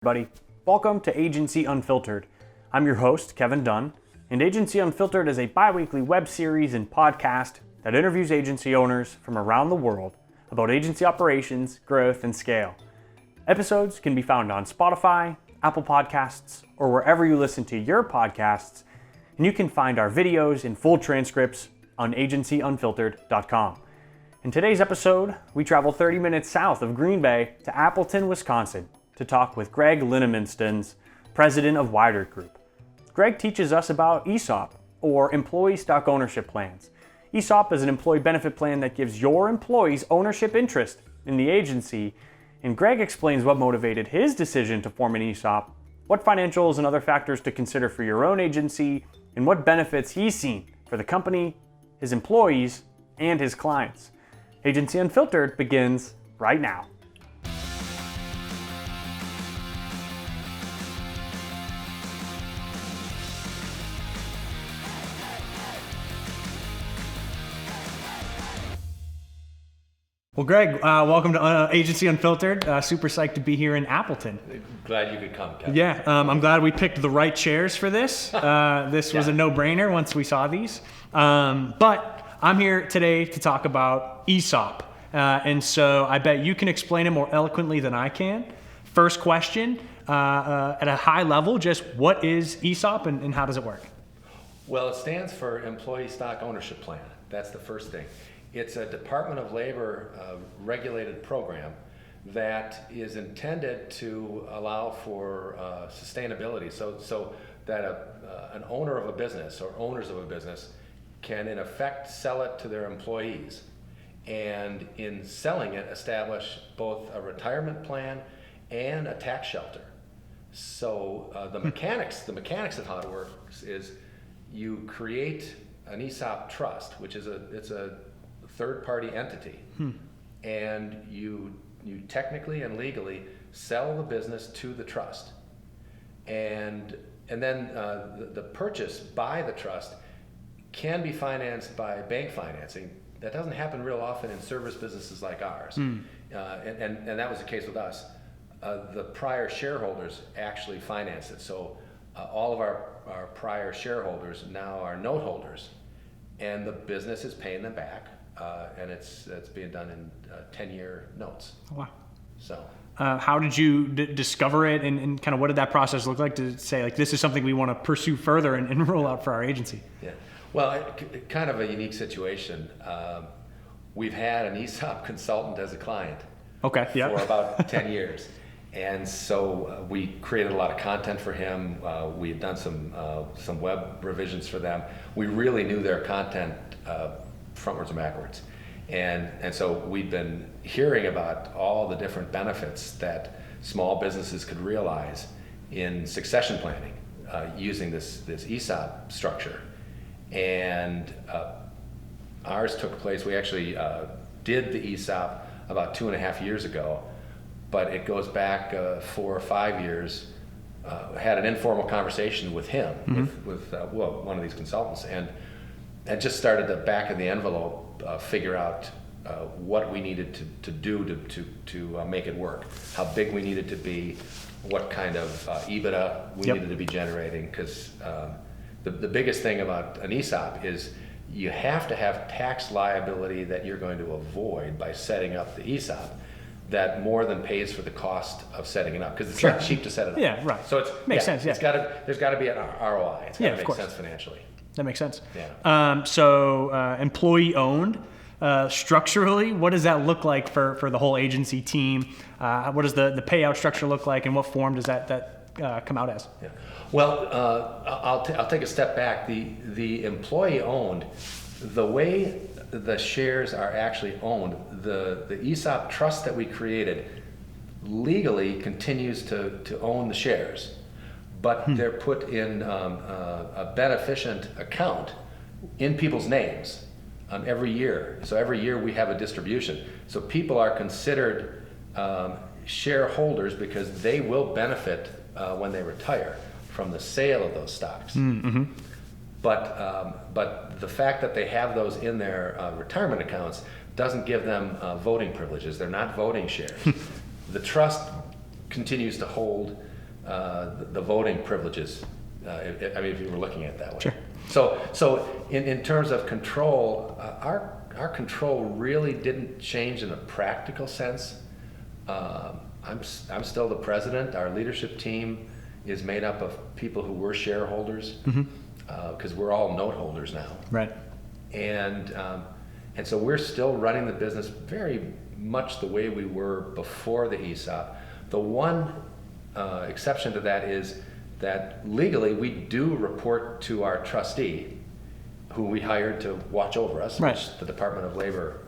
Everybody, welcome to Agency Unfiltered. I'm your host, Kevin Dunn, and Agency Unfiltered is a bi-weekly web series and podcast that interviews agency owners from around the world about agency operations, growth, and scale. Episodes can be found on Spotify, Apple Podcasts, or wherever you listen to your podcasts, and you can find our videos and full transcripts on agencyunfiltered.com. In today's episode, we travel 30 minutes south of Green Bay to Appleton, Wisconsin, to talk with Greg Linnemanstons, president of Weidert Group. Greg teaches us about ESOP, or Employee Stock Ownership Plans. ESOP is an employee benefit plan that gives your employees ownership interest in the agency, and Greg explains what motivated his decision to form an ESOP, what financials and other factors to consider for your own agency, and what benefits he's seen for the company, his employees, and his clients. Agency Unfiltered begins right now. Well, Greg, welcome to Agency Unfiltered. Super psyched to be here in Appleton. Glad you could come, Kevin. Yeah, I'm glad we picked the right chairs for this. This was a no-brainer once we saw these. But I'm here today to talk about ESOP. And so I bet you can explain it more eloquently than I can. First question, at a high level, just what is ESOP and how does it work? Well, it stands for Employee Stock Ownership Plan. That's the first thing. It's a Department of Labor regulated program that is intended to allow for sustainability, so that an owner of a business or owners of a business can in effect sell it to their employees, and in selling it establish both a retirement plan and a tax shelter. So the mechanics of how it works is you create an ESOP trust, which is it's a third-party entity, and you technically and legally sell the business to the trust, and then the purchase by the trust can be financed by bank financing. That doesn't happen real often in service businesses like ours, and that was the case with us. The prior shareholders actually financed it, so all of our prior shareholders now are note holders, and the business is paying them back. And it's being done in 10-year notes. Wow. So, how did you discover it, and kind of what did that process look like to say, like, this is something we want to pursue further and roll out for our agency? Yeah. Well, kind of a unique situation. We've had an ESOP consultant as a client. Okay. Yeah. For about 10 years. And so we created a lot of content for him. We've done some web revisions for them. We really knew their content frontwards and backwards, and so we've been hearing about all the different benefits that small businesses could realize in succession planning using this ESOP structure, and ours took place. We actually did the ESOP about 2.5 years ago, but it goes back 4 or 5 years. Had an informal conversation with him, with one of these consultants, and just started to back of the envelope figure out what we needed to do to make it work, how big we needed to be, what kind of EBITDA we needed to be generating, because the biggest thing about an ESOP is you have to have tax liability that you're going to avoid by setting up the ESOP that more than pays for the cost of setting it up, because it's not cheap to set it up. Yeah, right. So it makes sense. Yeah, there's got to be an ROI. It's got to make sense financially. That makes sense. Yeah. So employee owned, structurally, what does that look like for the whole agency team? What does the payout structure look like, and what form does that come out as? Yeah. Well, I'll take a step back. The employee owned, the way the shares are actually owned, the ESOP trust that we created legally continues to own the shares. But they're put in a beneficent account in people's names every year. So every year we have a distribution. So people are considered shareholders because they will benefit when they retire from the sale of those stocks. Mm-hmm. But the fact that they have those in their retirement accounts doesn't give them voting privileges. They're not voting shares. The trust continues to hold the voting privileges. If you were looking at it that way. Sure. So in terms of control, our control really didn't change in a practical sense. I'm still the president. Our leadership team is made up of people who were shareholders, because we're all note holders now. Right. And so we're still running the business very much the way we were before the ESOP. The one exception to that is that legally we do report to our trustee, who we hired to watch over us, right. which the Department of Labor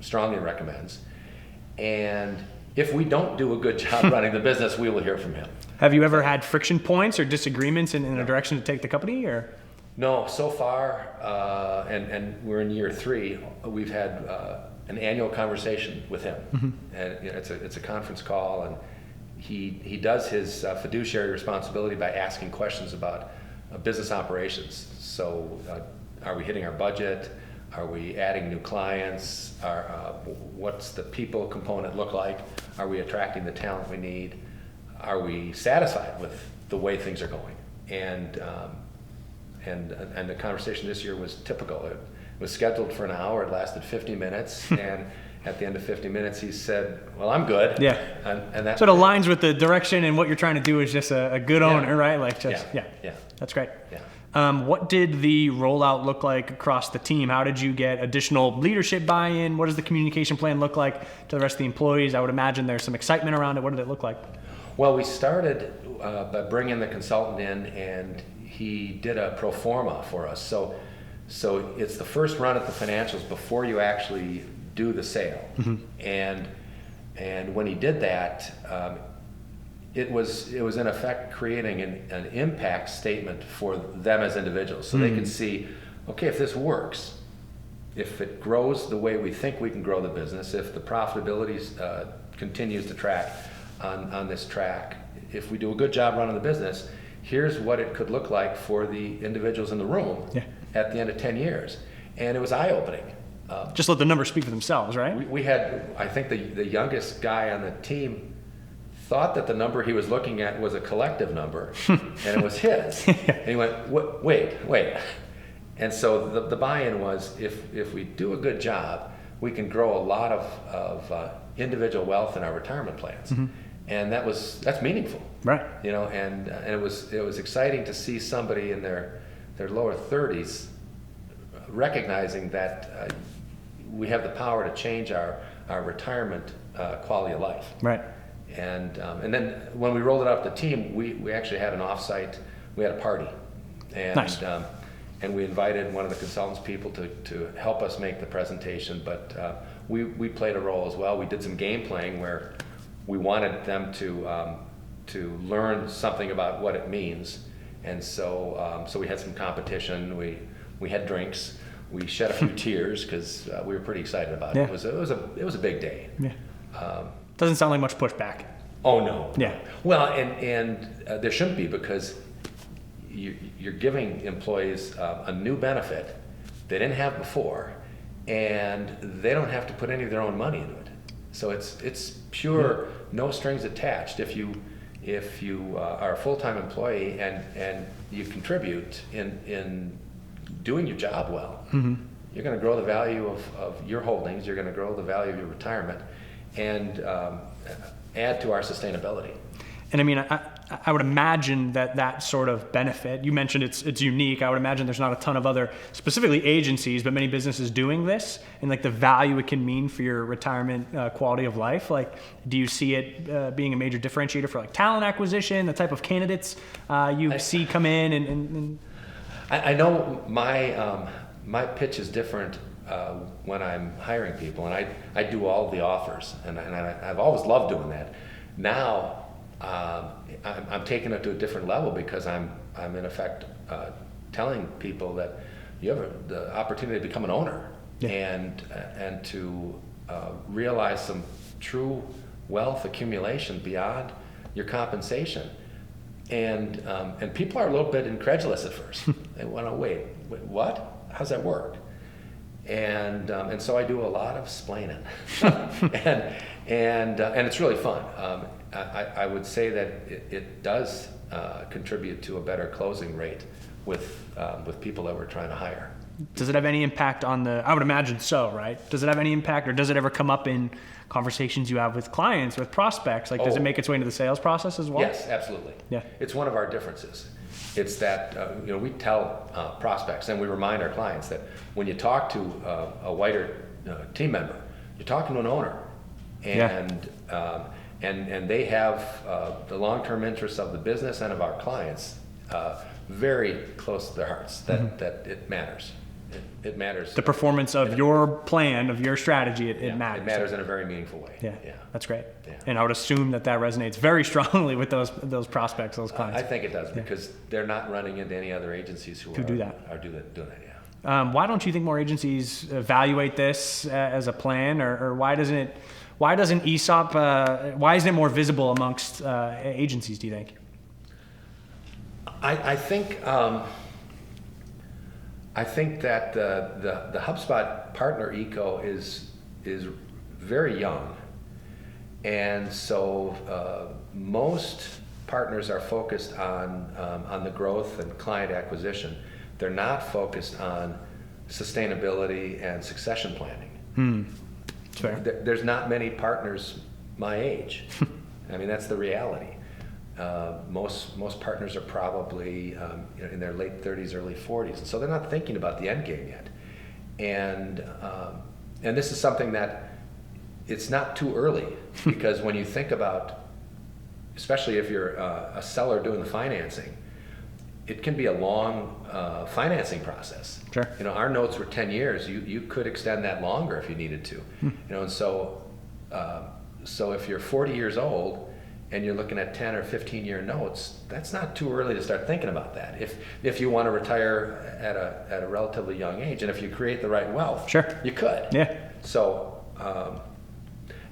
strongly recommends. And if we don't do a good job running the business, we will hear from him. Have you ever had friction points or disagreements in a direction to take the company, or? No, so far, and we're in year 3, we've had an annual conversation with him. And it's a conference call, and he does his fiduciary responsibility by asking questions about business operations. So are we hitting our budget? Are we adding new clients? What's the people component look like? Are we attracting the talent we need? Are we satisfied with the way things are going? And the conversation this year was typical. It was scheduled for an hour. It lasted 50 minutes, and at the end of 50 minutes, he said, "Well, I'm good." Yeah. And that. So it aligns with the direction, and what you're trying to do is just a good owner, right? Like just Yeah. That's great. Yeah. What did the rollout look like across the team? How did you get additional leadership buy-in? What does the communication plan look like to the rest of the employees? I would imagine there's some excitement around it. What did it look like? Well, we started by bringing the consultant in, and he did a pro forma for us. So it's the first run at the financials before you actually do the sale. And when he did that, it was in effect creating an impact statement for them as individuals, so they can see, okay, if this works, if it grows the way we think we can grow the business, if the profitability continues to track on this track, if we do a good job running the business, here's what it could look like for the individuals in the room at the end of 10 years. And it was eye-opening. Just let the numbers speak for themselves, right? We had, I think the youngest guy on the team thought that the number he was looking at was a collective number, and it was his. And he went, wait. And so the buy-in was, if we do a good job, we can grow a lot of individual wealth in our retirement plans. And that's meaningful. Right. And it was exciting to see somebody in their lower 30s recognizing that we have the power to change our retirement quality of life. Right. And then when we rolled it out to the team, we actually had an offsite. We had a party, and nice. And we invited one of the consultants people to help us make the presentation. But we played a role as well. We did some game playing where we wanted them to learn something about what it means, and so we had some competition. We had drinks. We shed a few tears because we were pretty excited about it. It was a big day. Yeah. Doesn't sound like much pushback. Oh no. Yeah. Well, and there shouldn't be, because you're giving employees a new benefit they didn't have before, and they don't have to put any of their own money into it. So it's pure, no strings attached. If you are a full-time employee and you contribute in doing your job well, you're going to grow the value of your holdings. You're going to grow the value of your retirement, and add to our sustainability. And I mean, I would imagine that sort of benefit, you mentioned it's unique. I would imagine there's not a ton of other, specifically agencies, but many businesses doing this, and like the value it can mean for your retirement quality of life. Like, do you see it being a major differentiator for like talent acquisition, the type of candidates you see come in and I know my pitch is different when I'm hiring people, and I do all the offers, and I've always loved doing that. Now I'm taking it to a different level, because I'm in effect telling people that you have the opportunity to become an owner, and to realize some true wealth accumulation beyond your compensation. And people are a little bit incredulous at first. They want to wait, what? How's that work? And so I do a lot of splaining, and it's really fun. I would say that it does contribute to a better closing rate with people that we're trying to hire. Does it have any impact on I would imagine so, right? Does it have any impact, or does it ever come up in conversations you have with clients, with prospects? Like, does it make its way into the sales process as well? Yes, absolutely. Yeah. It's one of our differences. It's that, we tell prospects and we remind our clients that when you talk to a Weidert team member, you're talking to an owner, and they have the long-term interests of the business and of our clients very close to their hearts, that it matters. It matters. The performance of your plan, of your strategy, it matters. It matters in a very meaningful way. Yeah. That's great. Yeah. And I would assume that resonates very strongly with those prospects, those clients. I think it does, because they're not running into any other agencies who do that. Are doing that. Why don't you think more agencies evaluate this as a plan, or why doesn't ESOP? Why isn't it more visible amongst agencies, do you think? I think that the HubSpot partner eco is very young, and so most partners are focused on the growth and client acquisition. They're not focused on sustainability and succession planning. Fair. There's not many partners my age. I mean, that's the reality. Most partners are probably in their late 30s, early 40s, and so they're not thinking about the end game yet. And this is something that it's not too early, because when you think about, especially if you're a seller doing the financing, it can be a long financing process. Sure. Our notes were 10 years. You could extend that longer if you needed to. And so if you're 40 years old and you're looking at 10 or 15-year notes, that's not too early to start thinking about that. If you want to retire at a relatively young age, and if you create the right wealth, sure, you could. Yeah. So,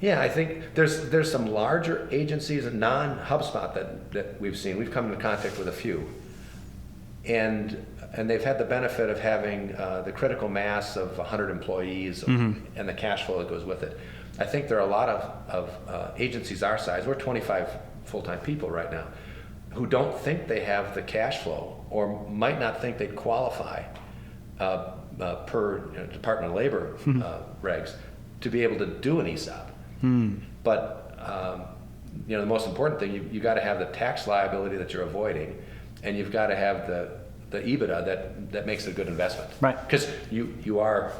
I think there's some larger agencies, non-HubSpot, that we've seen. We've come into contact with a few, and they've had the benefit of having the critical mass of 100 employees and the cash flow that goes with it. I think there are a lot of agencies our size, we're 25 full-time people right now, who don't think they have the cash flow, or might not think they'd qualify per Department of Labor regs to be able to do an ESOP. But the most important thing, you got to have the tax liability that you're avoiding, and you've got to have the EBITDA that makes it a good investment. Right. Because you're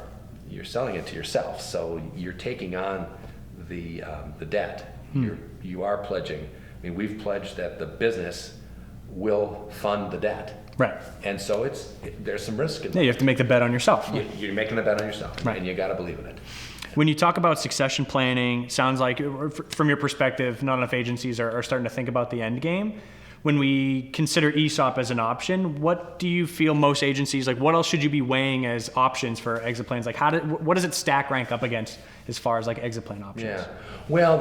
selling it to yourself, so you're taking on the debt. You are pledging. I mean, we've pledged that the business will fund the debt. Right. And so there's some risk in that. Yeah, you have to make the bet on yourself. You're making the bet on yourself, right, and you got to believe in it. When you talk about succession planning, sounds like, from your perspective, not enough agencies are starting to think about the end game. When we consider ESOP as an option, what do you feel most agencies, like, what else should you be weighing as options for exit plans? Like, what does it stack rank up against as far as like exit plan options? Yeah, well,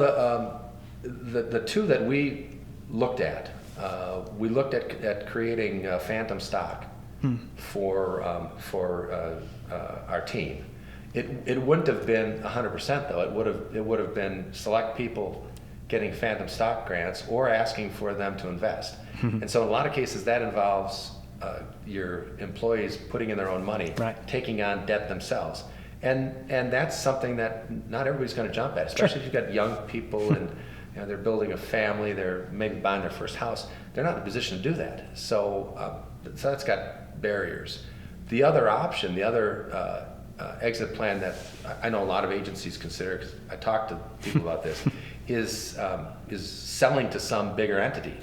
the two that we looked at creating phantom stock for our team. It wouldn't have been 100% though. It would have been select people getting phantom stock grants or asking for them to invest. And so in a lot of cases that involves your employees putting in their own money, right, taking on debt themselves. And that's something that not everybody's going to jump at, especially if you've got young people and they're building a family, they're maybe buying their first house. They're not in a position to do that. So that's got barriers. The other option, the other exit plan that I know a lot of agencies consider, because I talk to people about this, is selling to some bigger entity,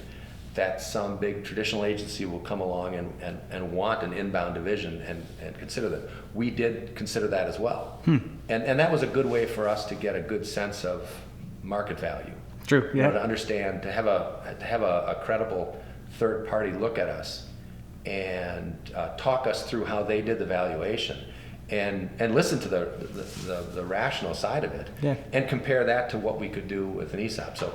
that some big traditional agency will come along and want an inbound division and consider that. We did consider that as well. And that was a good way for us to get a good sense of market value. True, yeah. To understand, to have a credible third party look at us and talk us through how they did the valuation. And listen to the rational side of it, yeah, and compare that to what we could do with an ESOP. So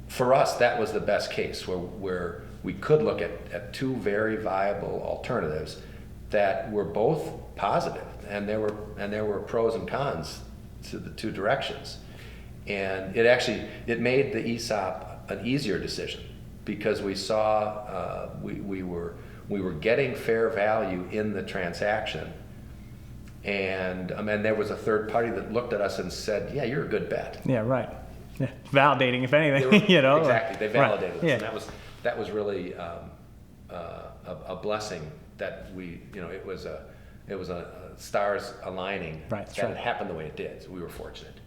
for us, that was the best case, where we could look at two very viable alternatives that were both positive, and there were pros and cons to the two directions. And it made the ESOP an easier decision because we saw we were getting fair value in the transaction, and there was a third party that looked at us and said, "Yeah, you're a good bet." Yeah, right. Yeah, validating, if anything. Exactly, they validated us, yeah. and that was really a blessing that it was a stars aligning that it happened the way it did. So we were fortunate.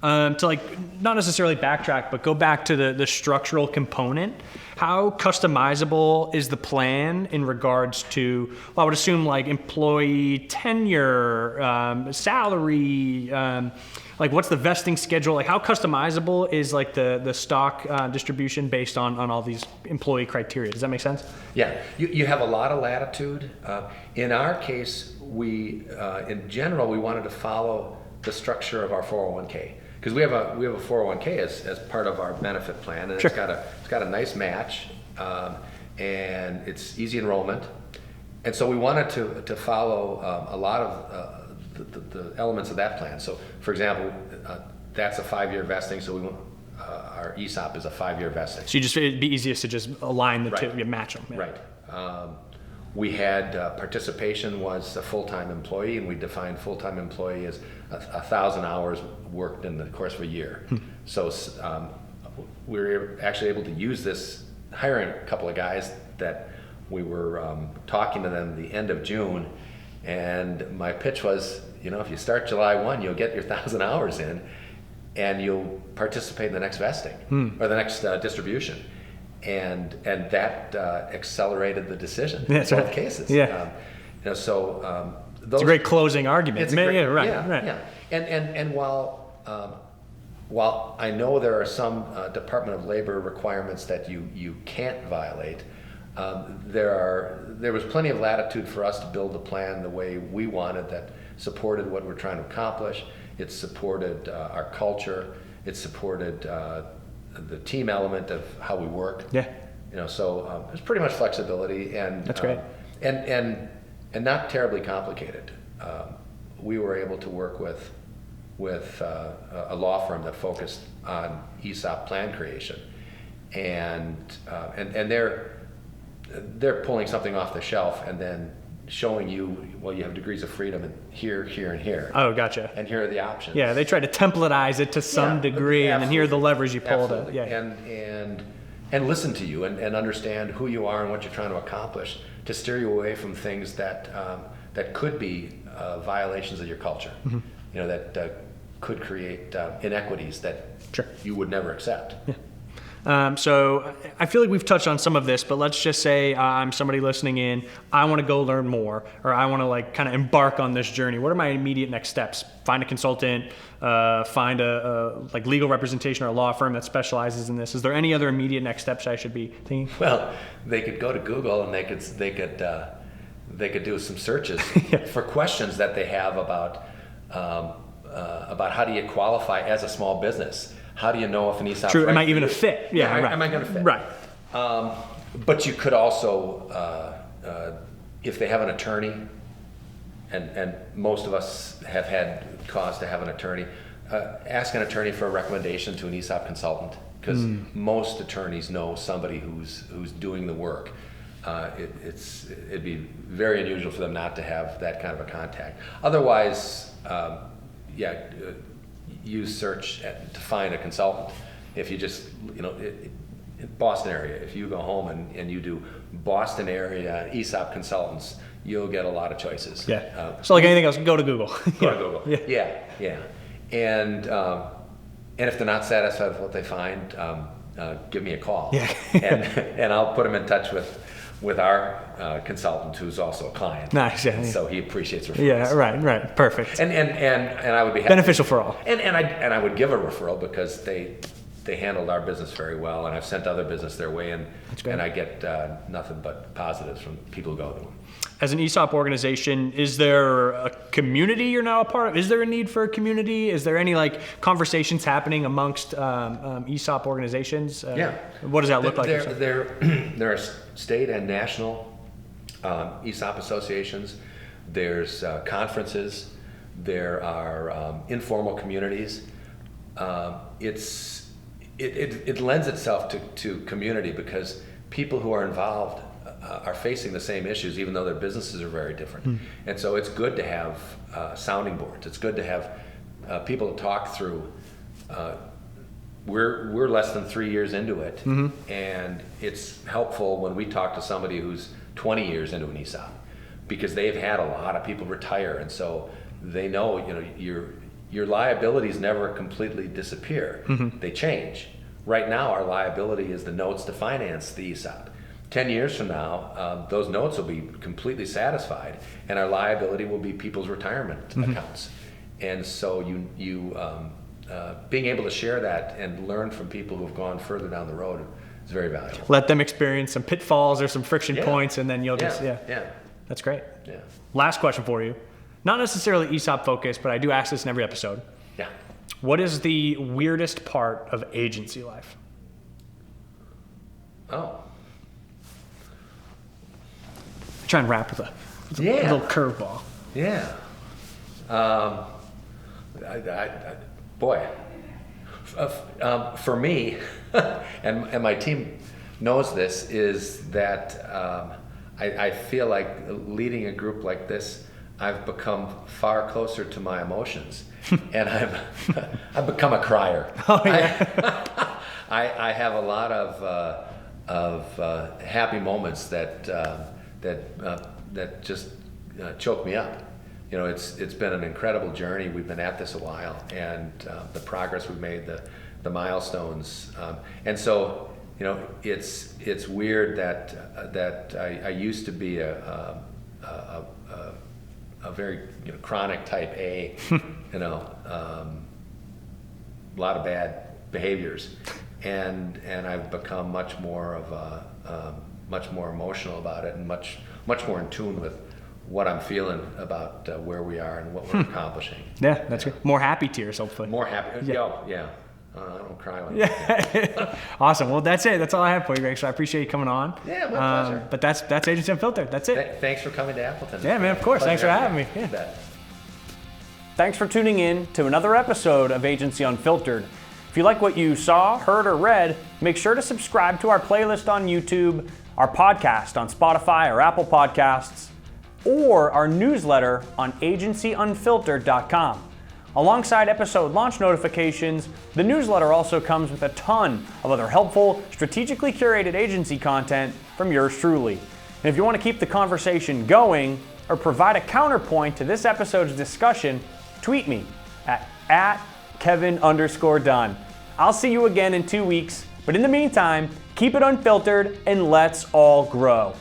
To not necessarily backtrack, but go back to the structural component. How customizable is the plan in regards to, I would assume employee tenure, salary, what's the vesting schedule? How customizable is the stock distribution based on all these employee criteria? Does that make sense? Yeah, you have a lot of latitude. In our case, we in general we wanted to follow the structure of our 401k. Because we have a 401k as part of our benefit plan, and it's got a nice match, and it's easy enrollment, and so we wanted to follow a lot of the elements of that plan. So, for example, that's a 5-year vesting. So we want our ESOP is a 5-year vesting. So it'd be easiest to just align the two, you match them. Yeah. Right. We had participation was a full-time employee, and we defined full-time employee as 1,000 hours worked in the course of a year. So we were actually able to use this, hiring a couple of guys that we were talking to them the end of June, and my pitch was, if you start July 1, you'll get your 1,000 hours in, and you'll participate in the next vesting or the next distribution. And that accelerated the decision in both cases. Yeah. It's a great closing argument. It's a great, right. Yeah. And while I know there are some Department of Labor requirements that you can't violate, there was plenty of latitude for us to build a plan the way we wanted that supported what we're trying to accomplish. It supported our culture. It supported the team element of how we work. Yeah. So there's pretty much flexibility, and that's great. And not terribly complicated. We were able to work with a law firm that focused on ESOP plan creation, and they're pulling something off the shelf and then showing you, you have degrees of freedom in here, and here. Oh, gotcha. And here are the options. Yeah, they try to templatize it to some degree, and then here are the levers you pull to. Yeah. And listen to you and understand who you are and what you're trying to accomplish to steer you away from things that could be violations of your culture. Mm-hmm. That could create inequities that you would never accept. Yeah. So I feel like we've touched on some of this, but let's just say I'm somebody listening in, I want to go learn more, or I want to kind of embark on this journey. What are my immediate next steps? Find a consultant, find a legal representation or a law firm that specializes in this. Is there any other immediate next steps I should be thinking? Well, they could go to Google and they could do some searches for questions that they have about how do you qualify as a small business. How do you know if an ESOP? True. Am I even a fit? Yeah. Right. Am I going to fit? Right. But you could also, if they have an attorney, and most of us have had cause to have an attorney, ask an attorney for a recommendation to an ESOP consultant, because most attorneys know somebody who's doing the work. It'd be very unusual for them not to have that kind of a contact. Otherwise, use search to find a consultant. If you just, in Boston area, if you go home and you do Boston area ESOP consultants, you'll get a lot of choices. Yeah. So like anything else, go to Google. Go to Google. Yeah. And if they're not satisfied with what they find, give me a call. Yeah. and I'll put them in touch with our consultant, who's also a client. Nice. Yeah. So he appreciates referrals. Yeah. Right. Perfect. And I would be happy. Beneficial for all. And I would give a referral because they handled our business very well, and I've sent other business their way, and I get nothing but positives from people who go to them. As an ESOP organization, is there a community you're now a part of? Is there a need for a community? Is there any conversations happening amongst ESOP organizations? What does that look like? There are state and national ESOP associations. There's conferences. There are informal communities. it lends itself to community, because people who are involved are facing the same issues, even though their businesses are very different. And so it's good to have sounding boards. It's good to have people to talk through. We're less than 3 years into it, and it's helpful when we talk to somebody who's 20 years into an ESOP, because they've had a lot of people retire, and so they know, your liabilities never completely disappear. They change. Right now, our liability is the notes to finance the ESOP. 10 years from now, those notes will be completely satisfied, and our liability will be people's retirement accounts. And so being able to share that and learn from people who have gone further down the road is very valuable. Let them experience some pitfalls or some friction points, and then you'll just, That's great. Yeah. Last question for you. Not necessarily ESOP focused, but I do ask this in every episode. Yeah. What is the weirdest part of agency life? Oh. Try and wrap with a little curveball. Yeah. For me, and my team knows this, is that I feel like leading a group like this, I've become far closer to my emotions, and I've become a crier. Oh, yeah. I have a lot of happy moments that just choke me up. It's been an incredible journey. We've been at this a while, and the progress we've made, the milestones, and so it's weird that I used to be a very chronic type A, a lot of bad behaviors, and I've become much more emotional about it, and much more in tune with what I'm feeling about where we are and what we're accomplishing. Yeah, that's good. More happy tears, hopefully. More happy. Yeah. I don't cry when Awesome. Well, that's it. That's all I have for you, Greg. So I appreciate you coming on. Yeah, my pleasure. But that's Agency Unfiltered. That's it. Thanks for coming to Appleton. Yeah, man, of course. Thanks for having me. Yeah. Thanks for tuning in to another episode of Agency Unfiltered. If you like what you saw, heard, or read, make sure to subscribe to our playlist on YouTube, our podcast on Spotify or Apple Podcasts, or our newsletter on agencyunfiltered.com. Alongside episode launch notifications, the newsletter also comes with a ton of other helpful, strategically curated agency content from yours truly. And if you want to keep the conversation going or provide a counterpoint to this episode's discussion, tweet me at Kevin_Dunn. I'll see you again in 2 weeks, but in the meantime, keep it unfiltered and let's all grow.